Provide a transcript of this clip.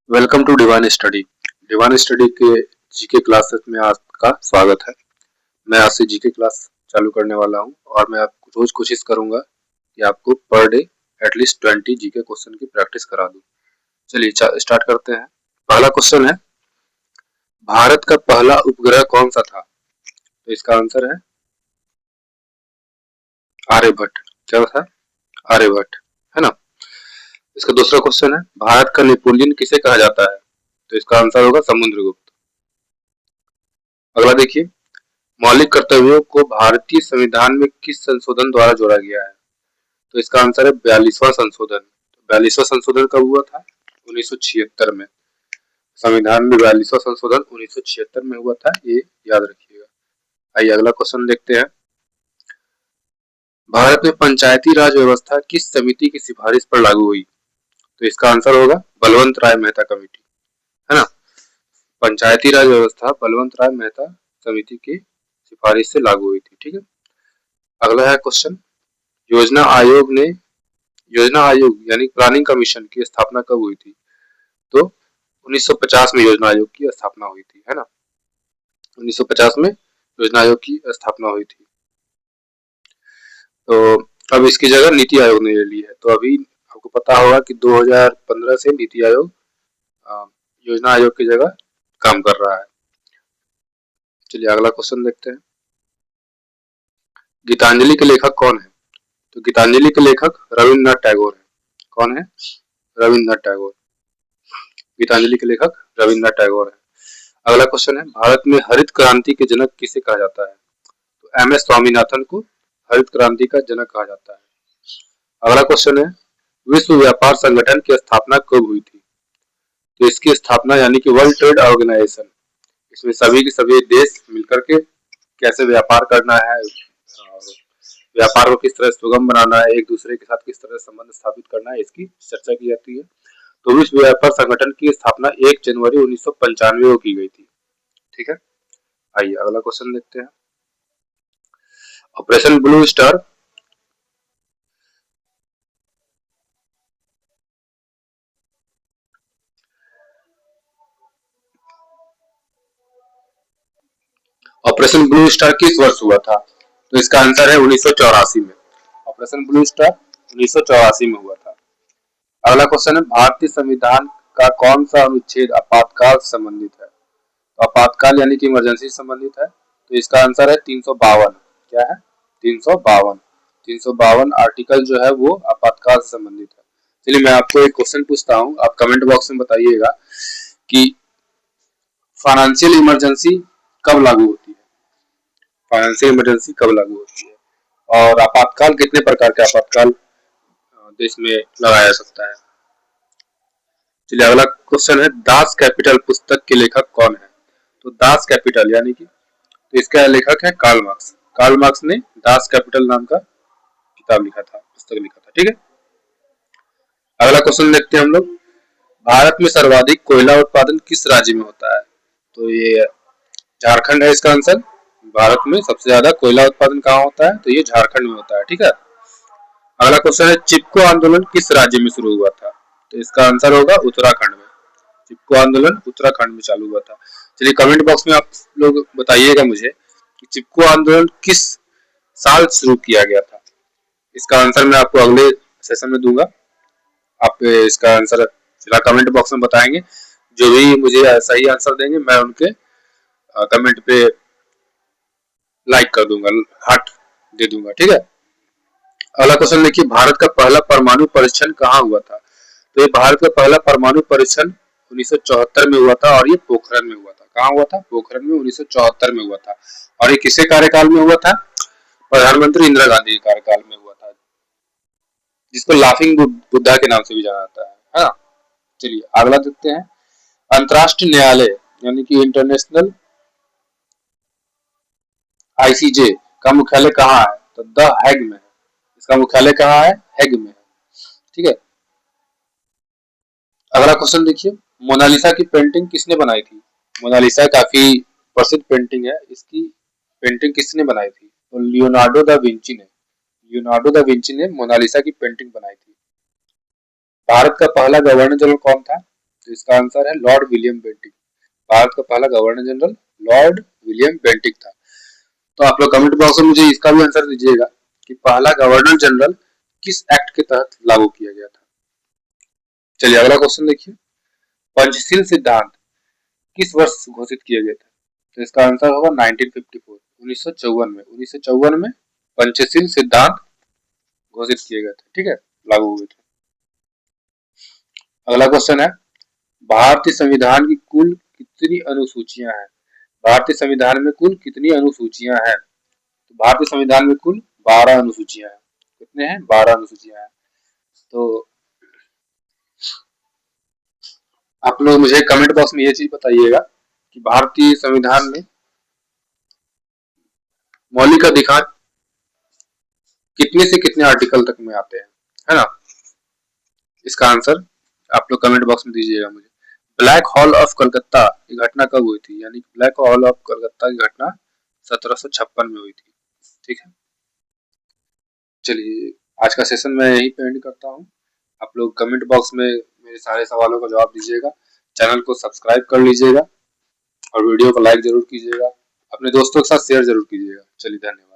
Welcome to divine study. Divine study के GK classes में आपका स्वागत है। मैं आज से जीके क्लास चालू करने वाला हूं और मैं आपको रोज कोशिश करूंगा कि आपको per day at least 20 GK question की प्रैक्टिस करा दूं। चलिए स्टार्ट करते हैं। पहला क्वेश्चन है, भारत का पहला उपग्रह कौन सा था? तो इसका आंसर है आर्यभट्ट। क्या था? आर्यभट्ट, है ना। इसका दूसरा क्वेश्चन है, भारत का नेपोलियन किसे कहा जाता है? तो इसका आंसर होगा समुद्रगुप्त। अगला देखिए, मौलिक कर्तव्यों को भारतीय संविधान में किस संशोधन द्वारा जोड़ा गया है? तो इसका आंसर है 42वां संशोधन। 42वां संशोधन कब हुआ था? 1976 में। संविधान में 42वां संशोधन 1976 में हुआ था, ये याद रखिएगा। आइए अगला क्वेश्चन देखते हैं। भारत में पंचायती राज व्यवस्था किस समिति की सिफारिश पर लागू हुई? तो इसका आंसर होगा बलवंत राय मेहता कमेटी, है ना। पंचायती राज व्यवस्था बलवंत राय मेहता समिति की सिफारिश से लागू हुई थी। ठीक है। अगला है क्वेश्चन, योजना आयोग यानी प्लानिंग कमीशन की स्थापना कब हुई थी? तो 1950 में योजना आयोग की स्थापना हुई थी, है ना। 1950 में योजना आयोग की स्थापना हुई थी। तो अब इसकी जगह नीति आयोग ने ले ली है। तो अभी आपको पता होगा कि 2015 से नीति आयोग योजना आयोग की जगह काम कर रहा है। चलिए अगला क्वेश्चन देखते हैं। गीतांजलि के लेखक कौन है? तो गीतांजलि के लेखक रविन्द्रनाथ टैगोर है। कौन है? रविन्द्रनाथ टैगोर। गीतांजलि के लेखक रविन्द्रनाथ टैगोर है। अगला क्वेश्चन है, भारत में हरित क्रांति के जनक किसे कहा जाता है? तो एम एस स्वामीनाथन को हरित क्रांति का जनक कहा जाता है। अगला क्वेश्चन है, विश्व व्यापार संगठन की स्थापना कब हुई थी? तो इसकी स्थापना यानी कि वर्ल्ड ट्रेड ऑर्गेनाइजेशन, इसमें सभी के सभी देश मिलकर के कैसे व्यापार करना है और व्यापार को किस तरह सुगम बनाना है, एक दूसरे के साथ किस तरह संबंध स्थापित करना है, इसकी चर्चा की जाती है। तो विश्व व्यापार संगठन की स्थापना 1 जनवरी 1995 को की गई थी। ठीक है। आइए अगला क्वेश्चन देखते हैं। Operation blue star operation blue star किस वर्ष हुआ था? तो इसका आंसर है 1984 में। ऑपरेशन ब्लू स्टार 1984 में हुआ था। अगला क्वेश्चन है, भारतीय संविधान का कौन सा अनुच्छेद आपातकाल से संबंधित है? तो आपातकाल यानी कि इमरजेंसी से संबंधित है। तो इसका आंसर है 352। क्या है? 352। 352 आर्टिकल जो है वो आपातकाल से संबंधित है। चलिए मैं आपको एक क्वेश्चन पूछता हूँ, आप कमेंट बॉक्स में बताइएगा कि फाइनेंशियल इमरजेंसी कब लागू होती है? फाइनेंशियल इमरजेंसी कब लागू होती है और आपातकाल कितने प्रकार के आपातकाल देश में लगाया जा सकता है? चलिए अगला क्वेश्चन है, दास कैपिटल पुस्तक के लेखक कौन है? तो दास कैपिटल यानी कि, तो इसका लेखक है कार्ल मार्क्स। कार्ल मार्क्स ने दास कैपिटल नाम का किताब लिखा था, पुस्तक लिखा था। ठीक है। अगला क्वेश्चन देखते हैं हम लोग, भारत में सर्वाधिक कोयला उत्पादन किस राज्य में होता है? तो ये झारखंड है इसका आंसर। भारत में सबसे ज्यादा कोयला उत्पादन कहाँ होता है? तो ये झारखंड में होता है। ठीक है। अगला क्वेश्चन है, चिपको आंदोलन किस राज्य में शुरू हुआ था? तो इसका आंसर होगा उत्तराखंड में। चिपको आंदोलन उत्तराखंड में चालू हुआ था। चलिए कमेंट बॉक्स में आप लोग बताइएगा मुझे कि चिपको आंदोलन किस साल शुरू किया गया था। इसका आंसर मैं आपको अगले सेशन में दूंगा। आप इसका आंसर फिलहाल कमेंट बॉक्स में बताएंगे। जो भी मुझे सही आंसर देंगे मैं उनके कमेंट पे लाइक कर दूंगा, हार्ट दे दूंगा। ठीक है। अगला क्वेश्चन देखिए, भारत का पहला परमाणु परीक्षण कहाँ हुआ था? तो ये भारत का पहला परमाणु परीक्षण 1974 में हुआ था और ये पोखरण में हुआ था। कहाँ हुआ था? पोखरण में 1974 में हुआ था। और ये किसके कार्यकाल में हुआ था? प्रधानमंत्री इंदिरा गांधी के कार्यकाल में हुआ था, जिसको लाफिंग बुद्धा के नाम से भी जाना जाता है ना। चलिए अगला देखते हैं, अंतर्राष्ट्रीय न्यायालय यानी कि इंटरनेशनल आईसीजे का मुख्यालय कहाँ है? तो द हैग में है। इसका मुख्यालय कहाँ है? हैग में है। ठीक है। अगला क्वेश्चन देखिए, मोनालिसा की पेंटिंग किसने बनाई थी? मोनालिसा काफी प्रसिद्ध पेंटिंग है, इसकी पेंटिंग किसने बनाई थी? तो लियोनार्डो दा विंची ने। लियोनार्डो दा विंची ने मोनालिसा की पेंटिंग बनाई थी। भारत का पहला गवर्नर जनरल कौन था? तो इसका आंसर है लॉर्ड विलियम बेंटिक। भारत का पहला governor general Lord William Bentinck था। तो आप लोग कमेंट बॉक्स में मुझे इसका भी आंसर दीजिएगा कि पहला गवर्नर जनरल किस एक्ट के तहत लागू किया गया था। चलिए अगला क्वेश्चन देखिए, पंचशील सिद्धांत किस वर्ष घोषित किया गया था। तो इसका आंसर होगा 1954, 1954 में पंचशील सिद्धांत घोषित किए गए थे, ठीक है, लागू हुए थे। अगला क्वेश्चन है, भारतीय संविधान की कुल कितनी अनुसूचियां हैं। भारतीय संविधान में कुल कितनी अनुसूचियां हैं। तो भारतीय संविधान में कुल 12 अनुसूचियां हैं। कितने हैं, 12 अनुसूचियां हैं। तो आप लोग मुझे कमेंट बॉक्स में ये चीज बताइएगा कि भारतीय संविधान में मौलिक अधिकार कितने से कितने आर्टिकल तक में आते हैं, है ना। इसका आंसर आप लोग कमेंट बॉक्स में दीजिएगा मुझे। ब्लैक हॉल ऑफ कलकत्ता की घटना कब हुई थी, यानी ब्लैक हॉल ऑफ कलकत्ता की घटना 1756 में हुई थी, ठीक है। चलिए आज का सेशन मैं यहीं पे एंड करता हूँ। आप लोग कमेंट बॉक्स में मेरे सारे सवालों का जवाब दीजिएगा, चैनल को सब्सक्राइब कर लीजिएगा और वीडियो को लाइक जरूर कीजिएगा, अपने दोस्तों के साथ शेयर जरूर कीजिएगा। चलिए धन्यवाद।